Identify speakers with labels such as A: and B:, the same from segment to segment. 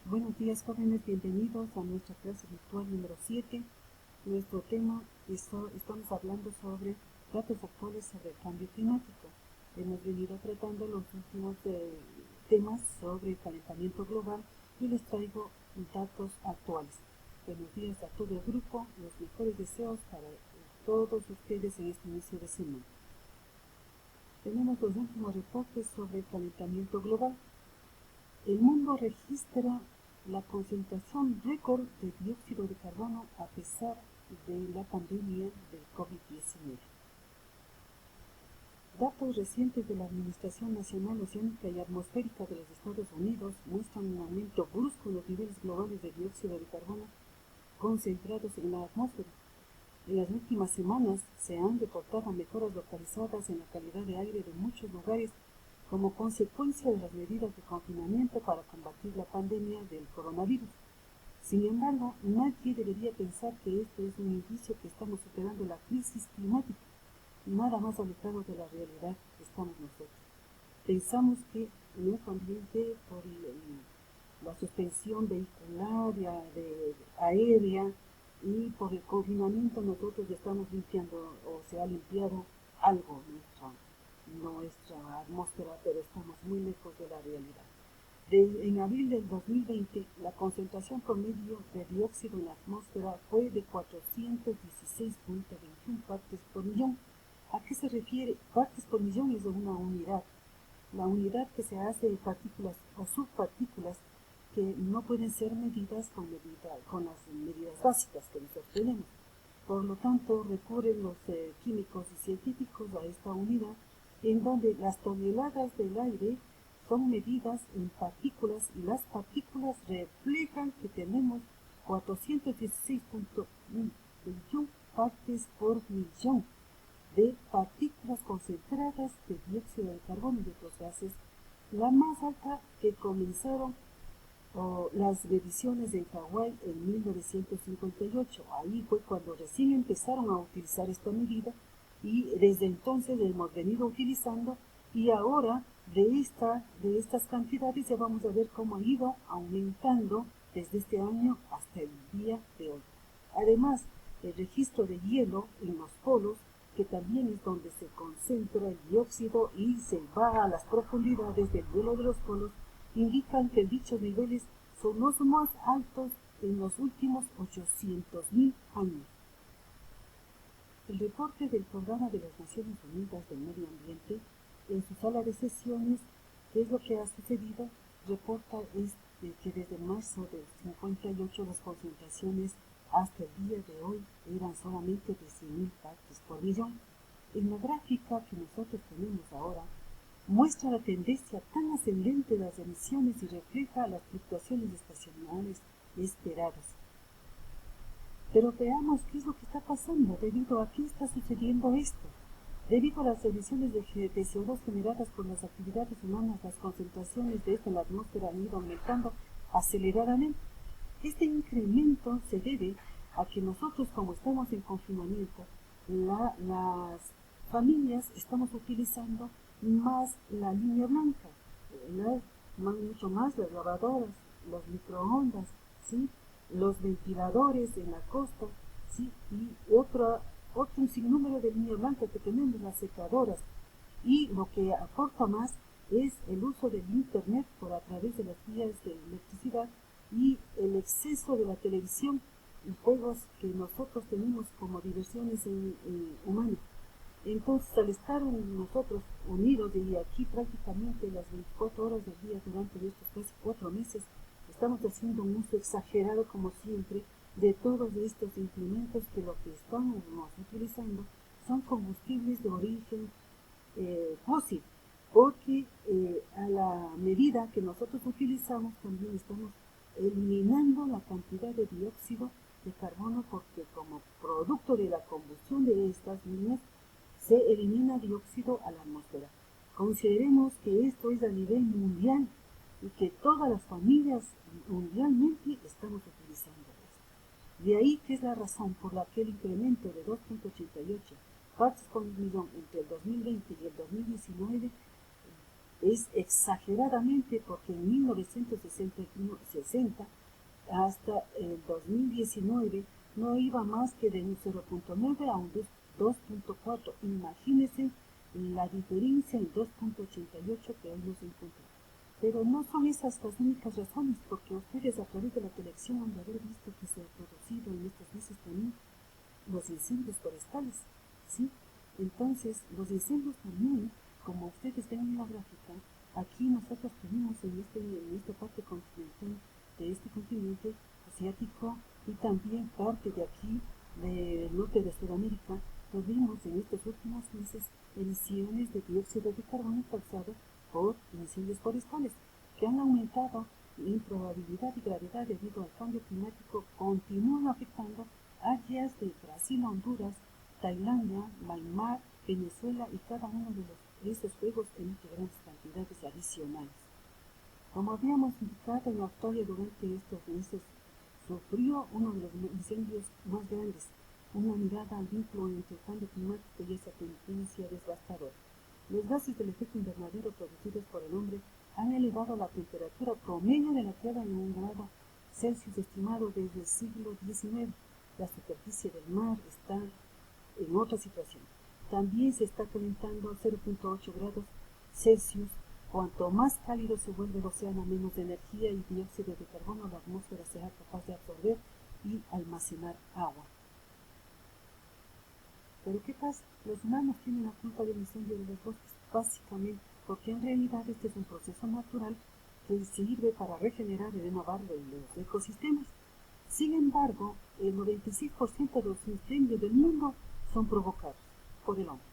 A: Buenos días, jóvenes, bienvenidos a nuestra clase virtual número 7. Nuestro tema estamos hablando sobre datos actuales sobre el cambio climático. Hemos venido tratando los últimos temas sobre el calentamiento global y les traigo datos actuales. Buenos días a todo el grupo, los mejores deseos para todos ustedes en este inicio de semana. Tenemos los últimos reportes sobre el calentamiento global. El mundo registra la concentración récord de dióxido de carbono a pesar de la pandemia del COVID-19. Datos recientes de la Administración Nacional Oceánica y Atmosférica de los Estados Unidos muestran un aumento brusco en los niveles globales de dióxido de carbono concentrados en la atmósfera. En las últimas semanas se han reportado mejoras localizadas en la calidad de aire de muchos lugares como consecuencia de las medidas de confinamiento para combatir la pandemia del coronavirus. Sin embargo, nadie debería pensar que esto es un indicio que estamos superando la crisis climática. Nada más alejado de la realidad estamos nosotros. Pensamos que nuestro ambiente, por la suspensión vehicular, aérea y por el confinamiento, nosotros estamos limpiando o se ha limpiado algo nuestra atmósfera, pero estamos muy lejos de la realidad. En abril del 2020, la concentración promedio de dióxido en la atmósfera fue de 416.21 partes por millón. ¿A qué se refiere? Partes por millón es una unidad. La unidad que se hace de partículas o subpartículas que no pueden ser medidas con las medidas básicas que nosotros tenemos. Por lo tanto, recurren los químicos y científicos a esta unidad, en donde las toneladas del aire son medidas en partículas y las partículas reflejan que tenemos 416.21 partes por millón de partículas concentradas de dióxido de carbono y de otros gases, la más alta que comenzaron las mediciones en Hawái en 1958. Ahí fue cuando recién empezaron a utilizar esta medida y desde entonces hemos venido utilizando, y ahora de estas cantidades ya vamos a ver cómo ha ido aumentando desde este año hasta el día de hoy. Además, el registro de hielo en los polos, que también es donde se concentra el dióxido y se va a las profundidades del hielo de los polos, indican que dichos niveles son los más altos en los últimos 800.000 años. El reporte del Programa de las Naciones Unidas del Medio Ambiente, en su sala de sesiones, ¿qué es lo que ha sucedido? Reporta que desde marzo del 58 las concentraciones hasta el día de hoy eran solamente de 100.000 partes por millón. En la gráfica que nosotros tenemos ahora, muestra la tendencia tan ascendente de las emisiones y refleja las fluctuaciones estacionales esperadas. Pero veamos qué es lo que está pasando, debido a qué está sucediendo esto. Debido a las emisiones de CO2 generadas por las actividades humanas, las concentraciones de esta en la atmósfera han ido aumentando aceleradamente. Este incremento se debe a que nosotros, como estamos en confinamiento, las familias estamos utilizando más la línea blanca, mucho más las lavadoras, los microondas, ¿sí? Los ventiladores en la costa, ¿sí? Y otro sinnúmero de línea blanca que tenemos, las secadoras. Y lo que aporta más es el uso del internet por a través de las vías de electricidad y el exceso de la televisión y juegos que nosotros tenemos como diversiones humanas. Entonces, al estar nosotros unidos y aquí prácticamente las 24 horas del día durante estos casi 4 meses, estamos haciendo un uso exagerado, como siempre, de todos estos implementos que lo que estamos utilizando son combustibles de origen fósil, porque a la medida que nosotros utilizamos también estamos eliminando la cantidad de dióxido de carbono, porque como producto de la combustión de estas líneas se elimina dióxido a la atmósfera. Consideremos que esto es a nivel mundial y que todas las familias mundialmente estamos utilizando esto. De ahí que es la razón por la que el incremento de 2.88 partes por millón entre el 2020 y el 2019 Es exageradamente porque en 1960 hasta el 2019 no iba más que de un 0.9 a un 2.4. Imagínense la diferencia en 2.88 que hoy nos encuentra. Pero no son esas las únicas razones, porque ustedes a través de la televisión han de haber visto que se ha producido en estos meses también los incendios forestales, ¿sí? Entonces, los incendios también, como ustedes ven en la gráfica, aquí nosotros tenemos en esta parte continental de este continente asiático y también parte de aquí del norte de Sudamérica, tuvimos en estos últimos meses emisiones de dióxido de carbono causadas por incendios forestales, que han aumentado en probabilidad y gravedad debido al cambio climático, continúan afectando áreas de Brasil, Honduras, Tailandia, Myanmar, Venezuela y cada uno de esos fuegos emite grandes cantidades adicionales. Como habíamos indicado, en Australia durante estos meses sufrió uno de los incendios más grandes, una mirada al vínculo entre el cambio climático y esa tendencia devastadora. Los gases del efecto invernadero producidos por el hombre han elevado la temperatura promedio de la Tierra en 1 grado Celsius estimado desde el siglo XIX. La superficie del mar está en otra situación. También se está calentando 0.8 grados Celsius. Cuanto más cálido se vuelve el océano, menos energía y dióxido de carbono la atmósfera será capaz de absorber y almacenar agua. Pero ¿qué pasa? Los humanos tienen la culpa del incendio de los bosques, básicamente porque en realidad este es un proceso natural que sirve para regenerar y renovar los ecosistemas. Sin embargo, el 96% de los incendios del mundo son provocados por el hombre.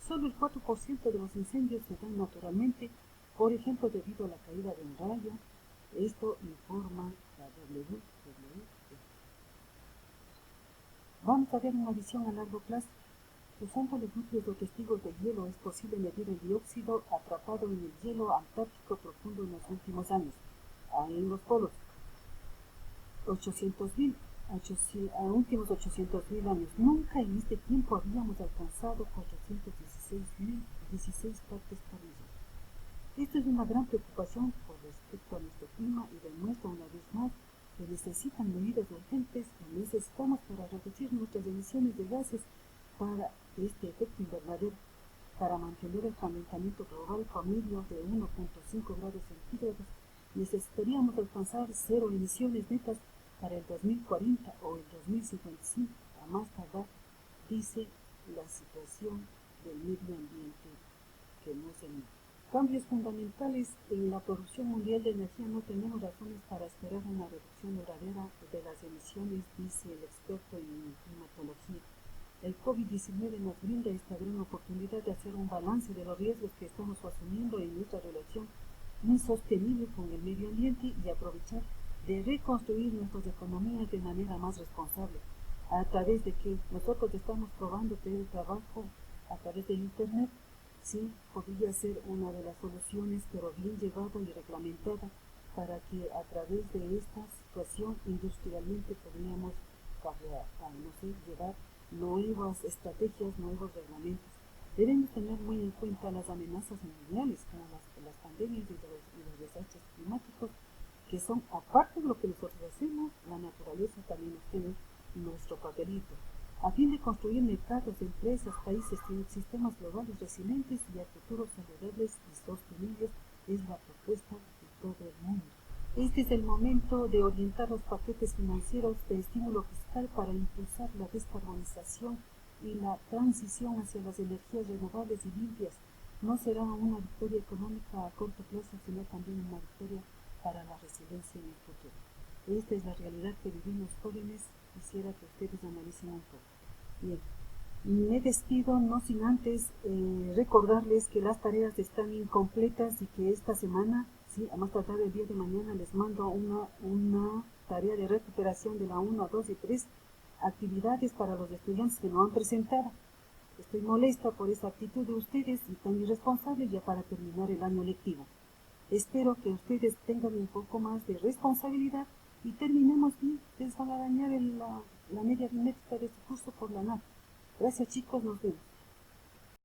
A: Solo el 4% de los incendios se dan naturalmente, por ejemplo, debido a la caída de un rayo. Esto informa la WWF. Vamos a ver una visión a largo plazo. Usando los núcleos o testigos de hielo es posible medir el dióxido atrapado en el hielo antártico profundo en los últimos años, en los polos. 800.000 años. Nunca en este tiempo habíamos alcanzado 416 partes por millón. Esto es una gran preocupación con respecto a nuestro clima y demuestra una vez más que necesitan medidas urgentes que necesitamos para reducir nuestras emisiones de gases para este efecto invernadero, para mantener el calentamiento global promedio de 1.5 grados centígrados. Necesitaríamos alcanzar cero emisiones netas para el 2040 o el 2055, a más tardar, dice la situación del medio ambiente que no se mide. Cambios fundamentales en la producción mundial de energía. No tenemos razones para esperar una reducción duradera de las emisiones, dice el experto en climatología. El COVID-19 nos brinda esta gran oportunidad de hacer un balance de los riesgos que estamos asumiendo en nuestra relación insostenible con el medio ambiente y aprovechar de reconstruir nuestras economías de manera más responsable, a través de que nosotros estamos probando teletrabajo a través de Internet. Sí, podría ser una de las soluciones, pero bien llevada y reglamentada, para que a través de esta situación industrialmente podríamos llevar nuevas estrategias, nuevos reglamentos. Debemos tener muy en cuenta las amenazas mundiales, como las pandemias y los desastres climáticos, que son, aparte de lo que nosotros hacemos, la naturaleza también nos tiene nuestro papelito. A fin de construir mercados, empresas, países y sistemas globales resilientes y a futuros saludables y sostenibles, es la propuesta de todo el mundo. Este es el momento de orientar los paquetes financieros de estímulo fiscal para impulsar la descarbonización y la transición hacia las energías renovables y limpias. No será una victoria económica a corto plazo, sino también una victoria para la resiliencia en el futuro. Esta es la realidad que vivimos jóvenes. Quisiera que ustedes analicen un poco. Bien, me despido no sin antes recordarles que las tareas están incompletas y que esta semana, sí, a más tardar el día de mañana, les mando una tarea de recuperación de la 1, 2 y 3 actividades para los estudiantes que no han presentado. Estoy molesta por esa actitud de ustedes y tan irresponsable ya para terminar el año lectivo. Espero que ustedes tengan un poco más de responsabilidad y terminemos bien. Les van a dañar la media aritmética de este curso por la nada. Gracias chicos, nos vemos.